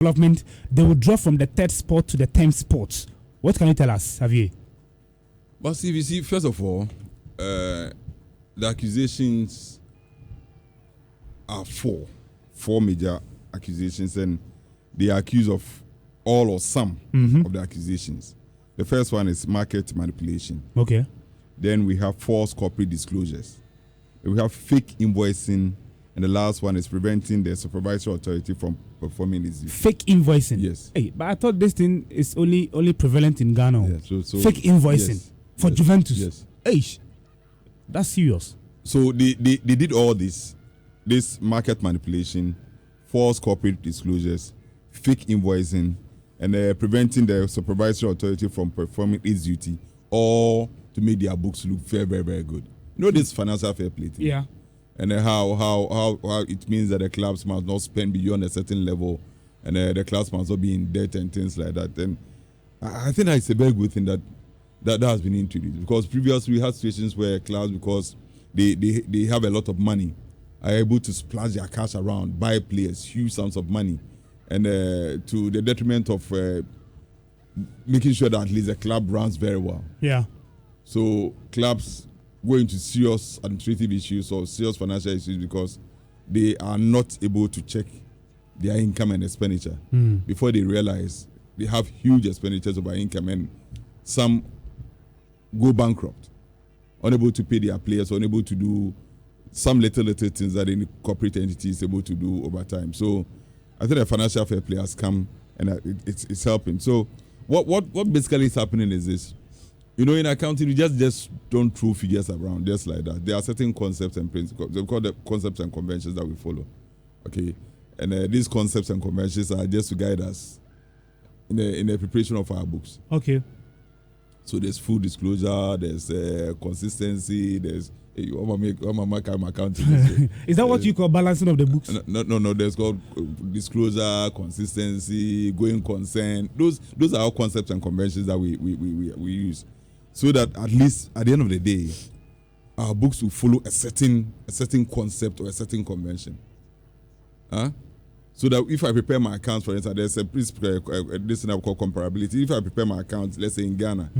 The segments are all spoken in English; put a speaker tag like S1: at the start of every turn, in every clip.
S1: development, they will drop from the 3rd spot to the 10th spot. What can you tell us, Javier?
S2: But see, first of all, the accusations are four major accusations, and they are accused of all or some of the accusations. The first one is market manipulation.
S1: Okay.
S2: Then we have false corporate disclosures. Then we have fake invoicing, and the last one is preventing the supervisory authority from performing its duty.
S1: Fake invoicing.
S2: Yes.
S1: Hey, but I thought this thing is only prevalent in Ghana.
S2: Yeah, so
S1: fake invoicing for Juventus.
S2: Yes.
S1: Hey, that's serious.
S2: So they did all this market manipulation, false corporate disclosures, fake invoicing, and preventing the supervisory authority from performing its duty, all to make their books look very, very, very good. You know this financial fair play thing?
S1: Yeah.
S2: And how it means that the clubs must not spend beyond a certain level, and the clubs must not be in debt and things like that. And I think that's a very good thing that has been introduced, because previously we had situations where clubs, because they have a lot of money, are able to splash their cash around, buy players, huge sums of money, and to the detriment of making sure that at least the club runs very well.
S1: Yeah.
S2: So clubs go into serious administrative issues or serious financial issues because they are not able to check their income and expenditure before they realize they have huge expenditures over income, and some go bankrupt, unable to pay their players, unable to do some little things that any corporate entity is able to do over time. So I think the financial fair play has come, and it's helping. So what basically is happening is this. You know, in accounting, you just don't throw figures around just like that. There are certain concepts and principles. They're called the concepts and conventions that we follow. Okay, and these concepts and conventions are just to guide us in the preparation of our books.
S1: Okay.
S2: So there's full disclosure, there's consistency, there's accounting.
S1: Is that what you call balancing of the books?
S2: No. There's called disclosure, consistency, going concern. Those are all concepts and conventions that we use, so that at least at the end of the day, our books will follow a certain concept or a certain convention. So that if I prepare my accounts, for instance, there's a principle, this thing I call comparability. If I prepare my accounts, let's say in Ghana,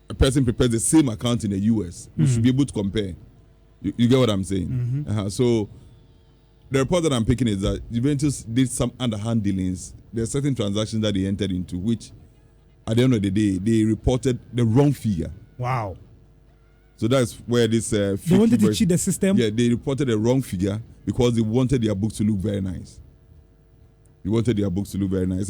S2: a person prepares the same account in the US, we should be able to compare. You get what I'm saying? So the report that I'm picking is that Juventus did some underhand dealings. There are certain transactions that they entered into, which at the end of the day, they reported the wrong figure.
S1: Wow.
S2: So that's where this...
S1: they wanted to cheat the system?
S2: Yeah, they reported the wrong figure because they wanted their books to look very nice.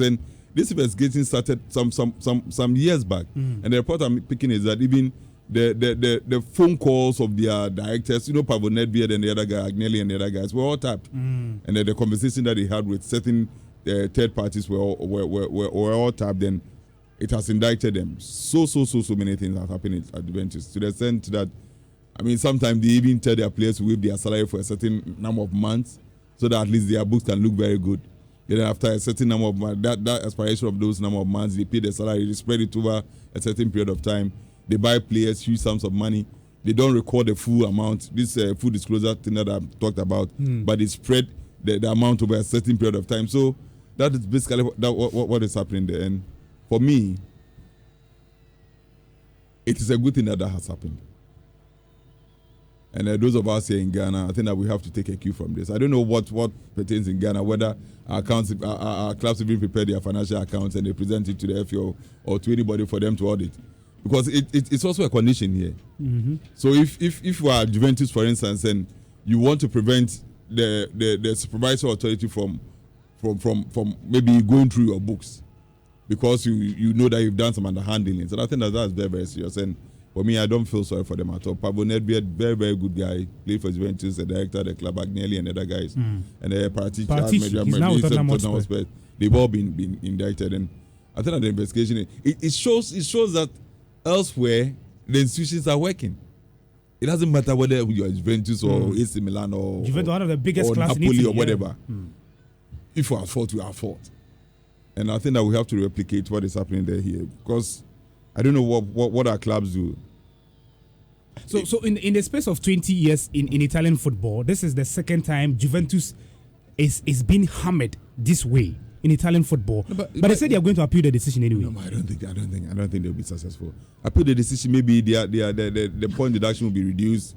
S2: And this investigation started some years back. And the report I'm picking is that even the phone calls of their directors, you know, Pavonetbeard and the other guy, Agnelli and the other guys, were all tapped. And then the conversation that they had with certain third parties were all tapped, and it has indicted them. So many things have happened at Juventus, to the extent that, I mean, sometimes they even tell their players to waive their salary for a certain number of months so that at least their books can look very good. Then after a certain number of months, that expiration of those number of months, they pay their salary, they spread it over a certain period of time. They buy players huge sums of money. They don't record the full amount. This full disclosure thing that I've talked about, but they spread the amount over a certain period of time. So that is basically what is happening there. And for me, it is a good thing that has happened. And those of us here in Ghana, I think that we have to take a cue from this. I don't know what pertains in Ghana, whether our clubs even prepare their financial accounts and they present it to the FAO or to anybody for them to audit. Because it's also a condition here. So if you are Juventus, for instance, and you want to prevent the supervisory authority from maybe going through your books, because you know that you've done some underhand dealings, and I think that's very, very serious. And for me, I don't feel sorry for them at all. Pavonetbeard, very, very good guy, played for Juventus, the director of the club, Agnelli and other guys, and Paratici, they've all been indicted. And I think that the investigation it shows that elsewhere the institutions are working. It doesn't matter whether you are Juventus or AC Milan or
S1: Juventus, one of the biggest
S2: or
S1: clubs
S2: Napoli
S1: in Italy,
S2: or whatever. If we are at fault, we are at fault. And I think that we have to replicate what is happening there here, because I don't know what our clubs do. So
S1: in the space of 20 years in Italian football, this is the second time Juventus is being hammered this way in Italian football. No, but they said they are going to appeal the decision anyway.
S2: No, I don't think they'll be successful. Appeal the decision, maybe the point deduction will be reduced,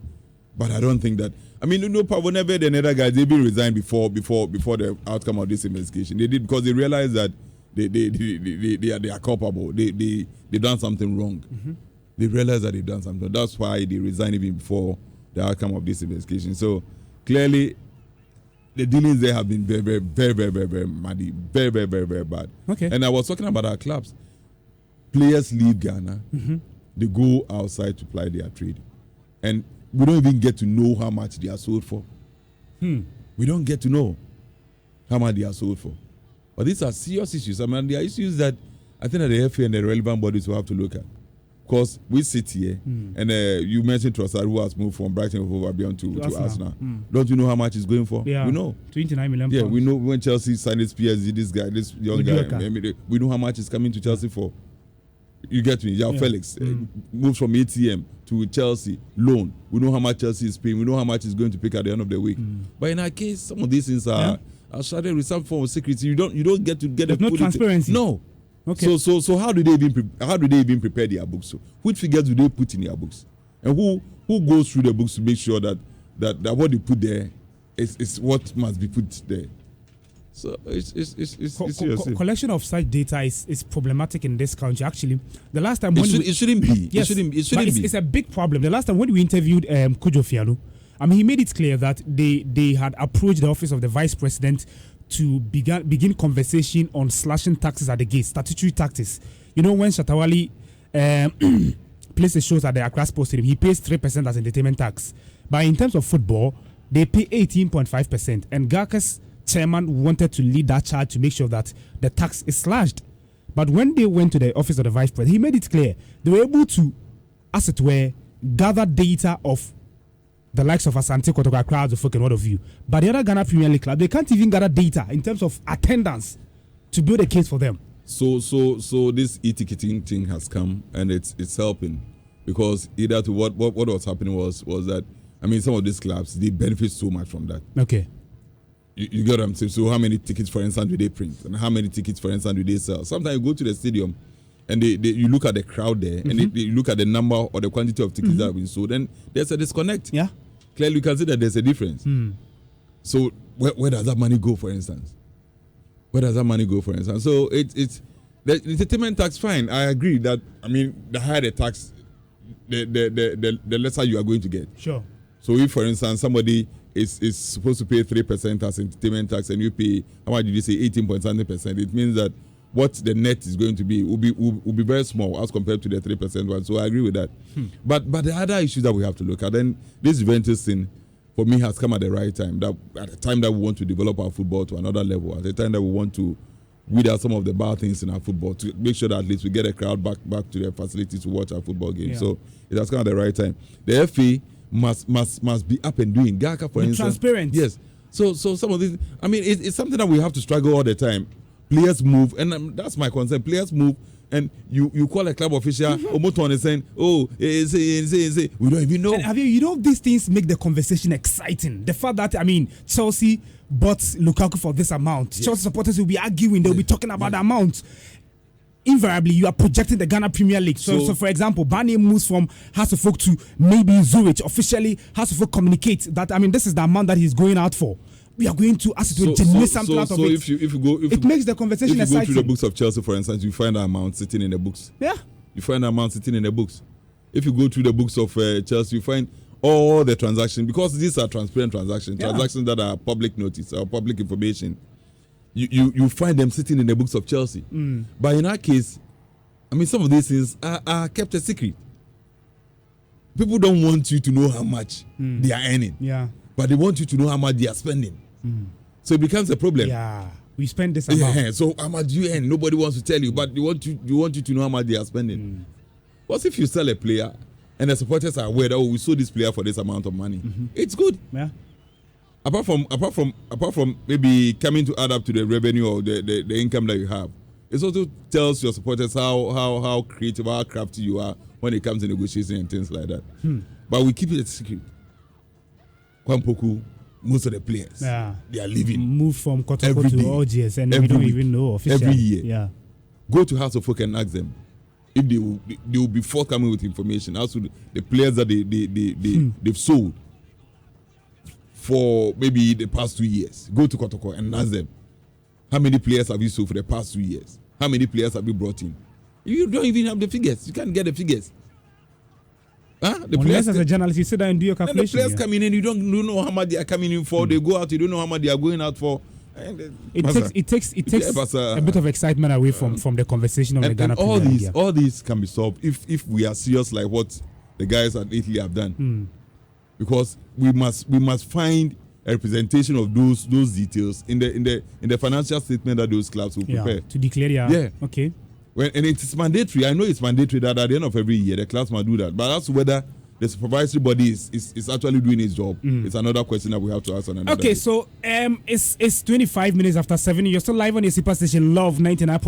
S2: but I don't think that. I mean, Pavoneve and other guys, they've been resigned before the outcome of this investigation. They did because they realized that they are culpable. They done something wrong. Mm-hmm. They realized that they've done something. That's why they resigned even before the outcome of this investigation. So clearly, the dealings there have been very, very, very, very, very muddy, very, very, very, very bad.
S1: Okay.
S2: And I was talking about our clubs. Players leave Ghana, they go outside to ply their trade, and we don't even get to know how much they are sold for. We don't get to know how much they are sold for. But these are serious issues. I mean, they are issues that I think that the FA and the relevant bodies will have to look at. Because we sit here, and you mentioned Trossard, who has moved from Brighton over beyond to Arsenal. Don't you know how much he's going for?
S1: Yeah.
S2: We know.
S1: 29 million
S2: Yeah,
S1: pounds.
S2: we know when Chelsea signed this PSG, this young guy. We know how much he's coming to Chelsea for. You get me? João Felix moved from ATM to Chelsea, loan. We know how much Chelsea is paying. We know how much he's going to pick at the end of the week. But in our case, some of these things are shrouded with some form of secrecy. You don't get to get
S1: There's no transparency.
S2: No.
S1: Okay.
S2: So how do they even prepare their books? So which figures do they put in their books? And who goes through the books to make sure that what they put there is what must be put there? So it's
S1: collection of such data is problematic in this country. Actually, the last time
S2: it shouldn't be.
S1: Yes,
S2: it shouldn't be.
S1: It's a big problem. The last time when we interviewed Kojo Fialo, he made it clear that they had approached the office of the vice president to begin conversation on slashing taxes at the gate, statutory taxes. You know, when Shatawali places shows at the Accra Sports Stadium, he pays 3% as entertainment tax. But in terms of football, they pay 18.5%. And Gaka's chairman wanted to lead that charge to make sure that the tax is slashed. But when they went to the office of the vice president, he made it clear they were able to, as it were, gather data of the likes of Asante Kotoko, crowds of fucking what of you. But the other Ghana Premier League club, they can't even gather data in terms of attendance to build a case for them.
S2: So this e-ticketing thing has come and it's helping, because either to what was happening was that, I mean, some of these clubs, they benefit so much from that.
S1: Okay.
S2: You get what I'm saying? So how many tickets, for instance, do they print? And how many tickets, for instance, do they sell? Sometimes you go to the stadium and you look at the crowd there, and you look at the number or the quantity of tickets that have been sold, and there's a disconnect.
S1: Yeah.
S2: Clearly you can see that there's a difference. So where does that money go, for instance? Where does that money go, for instance? So it's the entertainment tax, fine. I agree that, I mean, the higher the tax, the lesser you are going to get.
S1: Sure.
S2: So if, for instance, somebody is supposed to pay 3% as entertainment tax, and you pay, how much did you say, 18.something%, it means that what the net is going to be will be very small as compared to the 3% one. So I agree with that. But the other issues that we have to look at, then this Juventus thing, for me, has come at the right time. That at the time that we want to develop our football to another level, at the time that we want to weed out some of the bad things in our football, to make sure that at least we get a crowd back to their facilities to watch our football games. So it has come at the right time. The FA must be up and doing. Gaka, for instance,
S1: transparent.
S2: Yes. So some of these, I mean, it's something that we have to struggle all the time. Players move, and that's my concern. Players move, and you call a club official, Omoton is saying, we don't even know.
S1: And you know, these things make the conversation exciting. The fact that, I mean, Chelsea bought Lukaku for this amount. Chelsea supporters will be arguing, they'll be talking about the amount. Invariably, you are projecting the Ghana Premier League. So for example, Barney moves from Hasselhoff to maybe Zurich. Officially, Hasselhoff communicates that, I mean, this is the amount that he's going out for. We are going to ask it to generate something out of it.
S2: So it
S1: makes the conversation exciting.
S2: If you go through the books of Chelsea, for instance, you find the amount sitting in the books.
S1: Yeah.
S2: You find the amount sitting in the books. If you go through the books of Chelsea, you find all the transactions, because these are transparent transactions, transactions that are public notice or public information. You find them sitting in the books of Chelsea. But in our case, I mean, some of these things are kept a secret. People don't want you to know how much they are earning.
S1: Yeah.
S2: But they want you to know how much they are spending. So it becomes a problem.
S1: Yeah, we spend this amount.
S2: Yeah, so how much do you earn? Nobody wants to tell you, but they want you to know how much they are spending. What if you sell a player and the supporters are aware that, we sold this player for this amount of money? It's good.
S1: Yeah.
S2: Apart from maybe coming to add up to the revenue or the income that you have, it also tells your supporters how creative, how crafty you are when it comes to negotiating and things like that. But we keep it a secret. Kwampoku most of the players, they are leaving.
S1: Move from Kotoko to OGS, and we don't even know officially.
S2: Every year.
S1: Yeah.
S2: Go to House of Folk and ask them if they will be forthcoming with information as to the players that they've sold for maybe the past 2 years. Go to Kotoko and ask them, how many players have you sold for the past 2 years? How many players have you brought in? You don't even have the figures. You can't get the figures. The
S1: Unless as a journalist, you sit down and do your calculation.
S2: And the players coming in, you don't know how much they are coming in for. They go out, you don't know how much they are going out for.
S1: It takes a bit of excitement away from the conversation of the Ghana Premier League.
S2: All these can be solved if we are serious like what the guys at Italy have done. Because we must find a representation of those details in the financial statement that those clubs will prepare
S1: to declare. Okay.
S2: And it is mandatory. I know it's mandatory that at the end of every year the clubs must do that. But as to whether the supervisory body is actually doing its job, it's another question that we have to ask on another day.
S1: So it's 25 minutes after 7. You're still live on your super station, Love 99.